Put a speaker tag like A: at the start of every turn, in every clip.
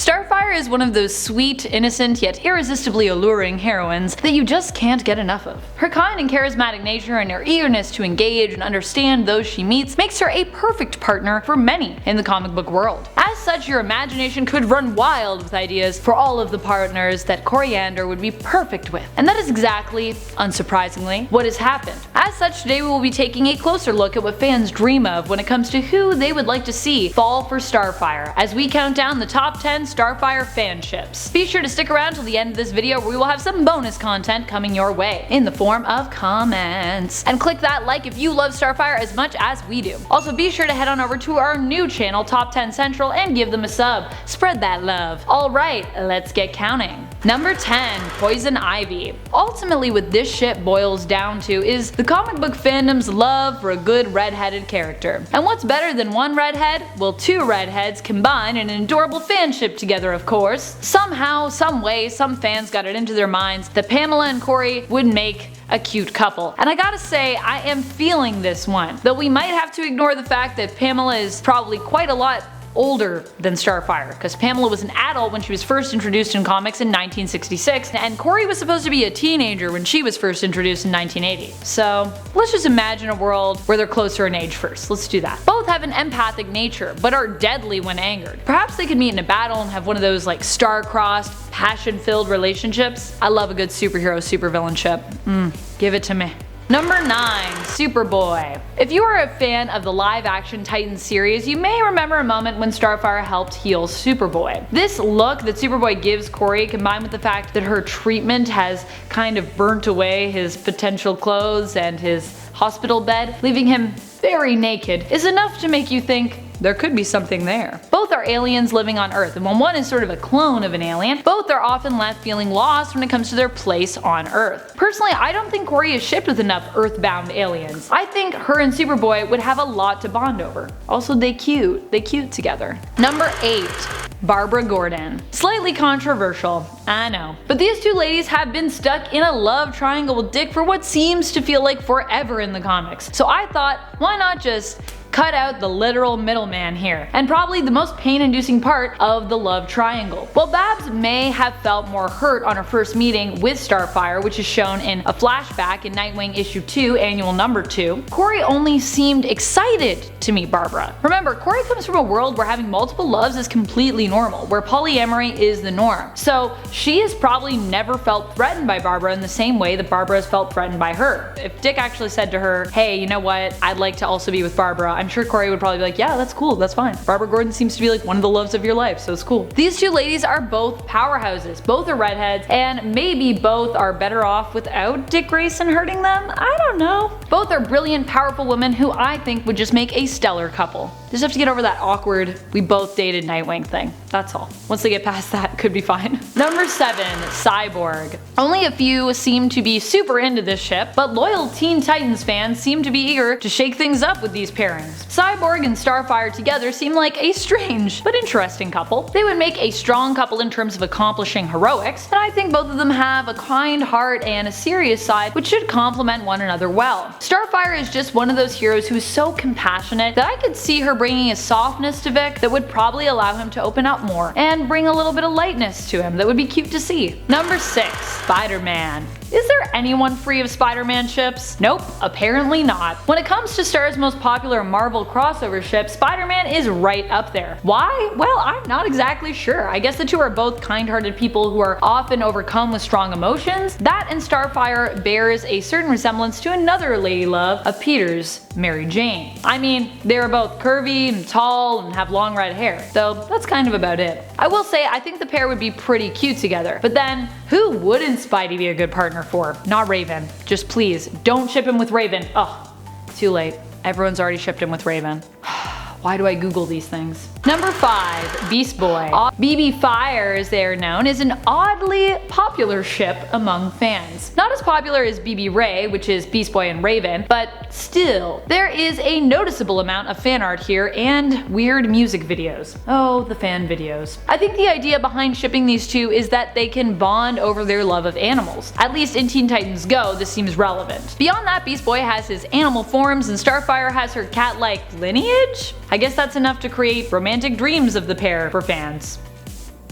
A: Starfire is one of those sweet, innocent, yet irresistibly alluring heroines that you just can't get enough of. Her kind and charismatic nature and her eagerness to engage and understand those she meets makes her a perfect partner for many in the comic book world. As such, your imagination could run wild with ideas for all of the partners that Koriand'r would be perfect with. And that is exactly, unsurprisingly, what has happened. As such, today we will be taking a closer look at what fans dream of when it comes to who they would like to see fall for Starfire, as we count down the top 10 Starfire fan ships. Be sure to stick around till the end of this video where we will have some bonus content coming your way in the form of comments. And click that like if you love Starfire as much as we do. Also be sure to head on over to our new channel, Top 10 Central, and give them a sub. Spread that love. Alright, let's get counting. Number 10. Poison Ivy. Ultimately what this ship boils down to is the comic book fandom's love for a good redheaded character. And what's better than one redhead? Well, two redheads combined in an adorable fanship together, of course. Somehow, someway, some fans got it into their minds that Pamela and Cory would make a cute couple. And I gotta say, I am feeling this one. Though we might have to ignore the fact that Pamela is probably quite a lot older than Starfire, because Pamela was an adult when she was first introduced in comics in 1966, and Cory was supposed to be a teenager when she was first introduced in 1980. So let's just imagine a world where they're closer in age first. Let's do that. Both have an empathic nature, but are deadly when angered. Perhaps they could meet in a battle and have one of those like star-crossed, passion-filled relationships. I love a good superhero supervillain ship. Give it to me. Number 9. Superboy. If you are a fan of the live-action Titans series, you may remember a moment when Starfire helped heal Superboy. This look that Superboy gives Cory, combined with the fact that her treatment has kind of burnt away his potential clothes and his hospital bed, leaving him very naked, is enough to make you think there could be something there. Both are aliens living on Earth, and while one is sort of a clone of an alien, both are often left feeling lost when it comes to their place on Earth. Personally, I don't think Cory is shipped with enough Earthbound aliens. I think her and Superboy would have a lot to bond over. Also, they cute together. Number 8. Barbara Gordon. Slightly controversial, I know. But these two ladies have been stuck in a love triangle with Dick for what seems to feel like forever in the comics. So I thought, why not just cut out the literal middleman here, and probably the most pain-inducing part of the love triangle. While Babs may have felt more hurt on her first meeting with Starfire, which is shown in a flashback in Nightwing issue 2, annual number 2, Cory only seemed excited to meet Barbara. Remember, Cory comes from a world where having multiple loves is completely normal, where polyamory is the norm. So she has probably never felt threatened by Barbara in the same way that Barbara has felt threatened by her. If Dick actually said to her, hey, you know what, I'd like to also be with Barbara, I'm sure Cory would probably be like, yeah, that's cool, that's fine. Barbara Gordon seems to be like one of the loves of your life, so it's cool. These two ladies are both powerhouses, both are redheads, and maybe both are better off without Dick Grayson hurting them? I don't know. Both are brilliant, powerful women who I think would just make a stellar couple. Just have to get over that awkward, we both dated Nightwing thing. That's all. Once they get past that, could be fine. Number 7. CYBORG. Only a few seem to be super into this ship, but loyal Teen Titans fans seem to be eager to shake things up with these pairings. CYBORG and Starfire together seem like a strange but interesting couple. They would make a strong couple in terms of accomplishing heroics, and I think both of them have a kind heart and a serious side which should complement one another well. Starfire is just one of those heroes who is so compassionate that I could see her bringing a softness to Vic that would probably allow him to open up more, and bring a little bit of lightness to him that would be cute to see. Number 6. Spider-Man. Is there anyone free of Spider-Man ships? Nope, apparently not. When it comes to Star's most popular Marvel crossover ship, Spider-Man is right up there. Why? Well, I'm not exactly sure. I guess the two are both kind-hearted people who are often overcome with strong emotions. That and Starfire bears a certain resemblance to another lady love of Peter's, Mary Jane. I mean, they are both curvy and tall and have long red hair, though that's kind of about it. I will say I think the pair would be pretty cute together, but then who wouldn't Spidey be a good partner for? Not Raven. Just please, don't ship him with Raven. Ugh, too late. Everyone's already shipped him with Raven. Why do I Google these things? Number 5. Beast Boy. BB Fire, as they are known, is an oddly popular ship among fans. Not as popular as BB Ray, which is Beast Boy and Raven, but still. There is a noticeable amount of fan art here and weird music videos. Oh, the fan videos. I think the idea behind shipping these two is that they can bond over their love of animals. At least in Teen Titans Go, this seems relevant. Beyond that, Beast Boy has his animal forms and Starfire has her cat-like lineage? I guess that's enough to create romantic dreams of the pair for fans.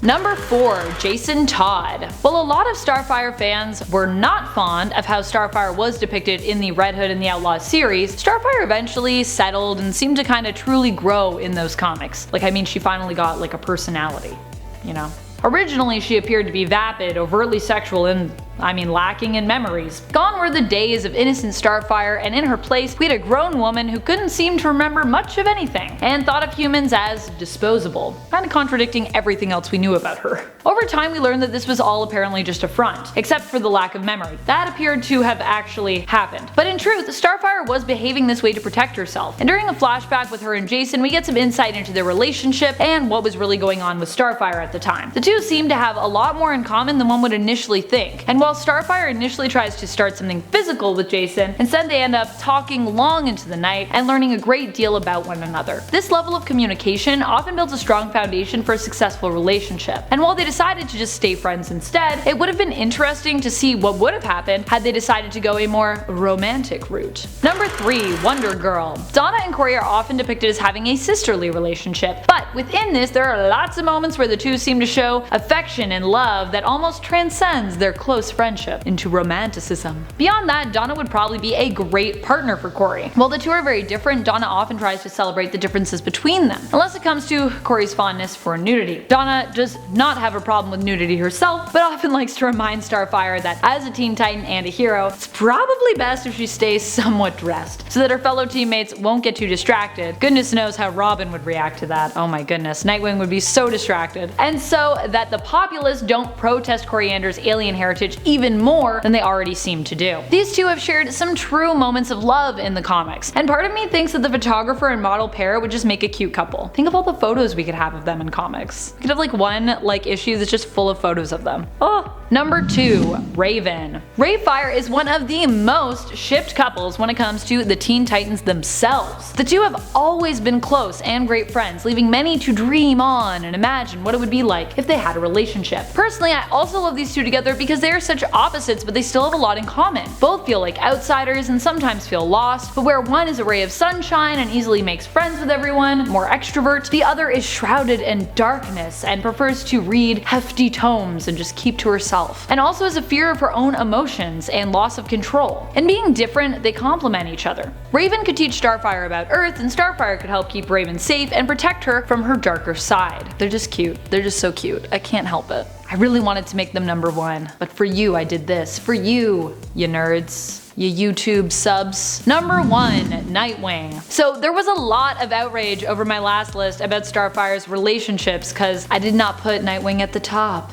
A: Number 4. Jason Todd. While a lot of Starfire fans were not fond of how Starfire was depicted in the Red Hood and the Outlaw series, Starfire eventually settled and seemed to kinda truly grow in those comics. Like, I mean, she finally got like a personality, you know? Originally, she appeared to be vapid, overtly sexual, and lacking in memories. Gone were the days of innocent Starfire, and in her place, we had a grown woman who couldn't seem to remember much of anything, and thought of humans as disposable, kinda contradicting everything else we knew about her. Over time, we learned that this was all apparently just a front, except for the lack of memory. That appeared to have actually happened. But in truth, Starfire was behaving this way to protect herself, and during a flashback with her and Jason, we get some insight into their relationship and what was really going on with Starfire at the time. The two seem to have a lot more in common than one would initially think, and while Starfire initially tries to start something physical with Jason, instead they end up talking long into the night and learning a great deal about one another. This level of communication often builds a strong foundation for a successful relationship, and while they decided to just stay friends instead, it would have been interesting to see what would have happened had they decided to go a more romantic route. Number 3. Wonder Girl. Donna and Kori are often depicted as having a sisterly relationship, but within this there are lots of moments where the two seem to show affection and love that almost transcends their close friendship into romanticism. Beyond that, Donna would probably be a great partner for Kori. While the two are very different, Donna often tries to celebrate the differences between them, unless it comes to Kori's fondness for nudity. Donna does not have a problem with nudity herself, but often likes to remind Starfire that as a Teen Titan and a hero, it's probably best if she stays somewhat dressed, so that her fellow teammates won't get too distracted. Goodness knows how Robin would react to that. Oh my goodness, Nightwing would be so distracted. And so that the populace don't protest Koriand'r's alien heritage even more than they already seem to do. These two have shared some true moments of love in the comics, and part of me thinks that the photographer and model pair would just make a cute couple. Think of all the photos we could have of them in comics. We could have like one issue that's just full of photos of them. Oh. Number 2. Raven. Rayfire is one of the most shipped couples when it comes to the Teen Titans themselves. The two have always been close and great friends, leaving many to dream on and imagine what it would be like if they had a relationship. Personally, I also love these two together because they are such opposites, but they still have a lot in common. Both feel like outsiders and sometimes feel lost, but where one is a ray of sunshine and easily makes friends with everyone, more extrovert, the other is shrouded in darkness and prefers to read hefty tomes and just keep to herself, and also has a fear of her own emotions and loss of control. In being different, they complement each other. Raven could teach Starfire about Earth, and Starfire could help keep Raven safe and protect her from her darker side. They're just cute. They're just so cute. I can't help it. I really wanted to make them number 1, but for you I did this. For you nerds. You YouTube subs. Number 1. Nightwing. So there was a lot of outrage over my last list about Starfire's relationships because I did not put Nightwing at the top.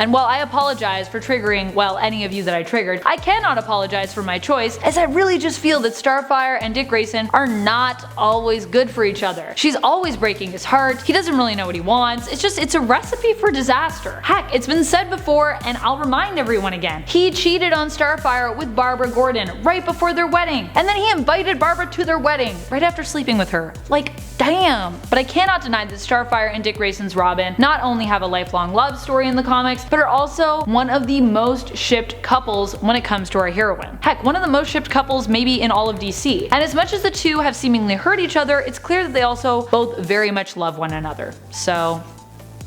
A: And while I apologize for triggering, well, any of you that I triggered, I cannot apologize for my choice, as I really just feel that Starfire and Dick Grayson are not always good for each other. She's always breaking his heart, he doesn't really know what he wants, it's a recipe for disaster. Heck, it's been said before, and I'll remind everyone again. He cheated on Starfire with Barbara Gordon right before their wedding, and then he invited Barbara to their wedding right after sleeping with her. Like, damn. But I cannot deny that Starfire and Dick Grayson's Robin not only have a lifelong love story in the comics, but are also one of the most shipped couples when it comes to our heroine. Heck, one of the most shipped couples maybe in all of DC. And as much as the two have seemingly hurt each other, it's clear that they also both very much love one another. So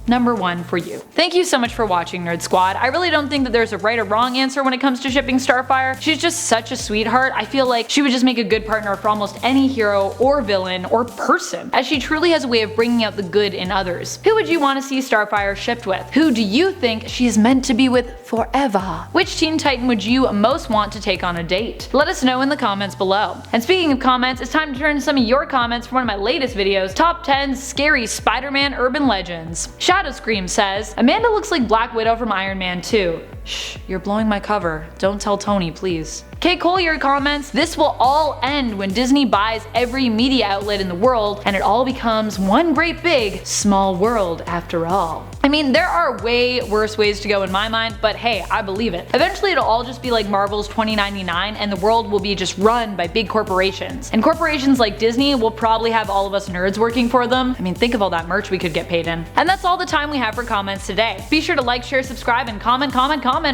A: number 1 for you. Thank you so much for watching, Nerd Squad. I really don't think that there's a right or wrong answer when it comes to shipping Starfire. She's just such a sweetheart. I feel like she would just make a good partner for almost any hero or villain or person, as she truly has a way of bringing out the good in others. Who would you want to see Starfire shipped with? Who do you think she is meant to be with forever? Which Teen Titan would you most want to take on a date? Let us know in the comments below. And speaking of comments, it's time to turn to some of your comments from one of my latest videos, Top 10 Scary Spider-Man Urban Legends. Shadow Scream says, Amanda looks like Black Widow from Iron Man 2. Shh, you're blowing my cover. Don't tell Tony, please. Kay Collier comments, this will all end when Disney buys every media outlet in the world and it all becomes one great big small world after all. I mean, there are way worse ways to go in my mind, but hey, I believe it. Eventually it'll all just be like Marvel's 2099 and the world will be just run by big corporations. And corporations like Disney will probably have all of us nerds working for them. I mean, think of all that merch we could get paid in. And that's all the time we have for comments today. Be sure to like, share, subscribe, and comment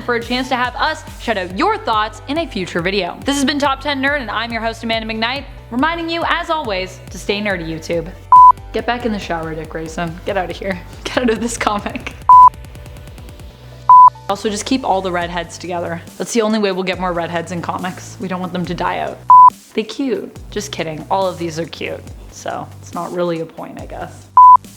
A: for a chance to have us shout out your thoughts in a future video. This has been Top 10 Nerd and I'm your host Amanda McKnight, reminding you as always to stay nerdy, YouTube. Get back in the shower, Dick Grayson. Get out of here. Get out of this comic. Also, just keep all the redheads together. That's the only way we'll get more redheads in comics. We don't want them to die out. They cute. Just kidding. All of these are cute. So it's not really a point, I guess.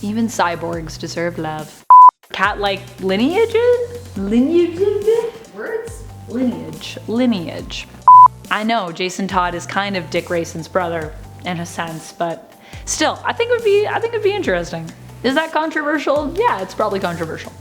A: Even cyborgs deserve love. Cat-like lineages? Lineages? Words? Lineage. Lineage. I know Jason Todd is kind of Dick Grayson's brother in a sense, but still, I think it'd be interesting. Is that controversial? Yeah, it's probably controversial.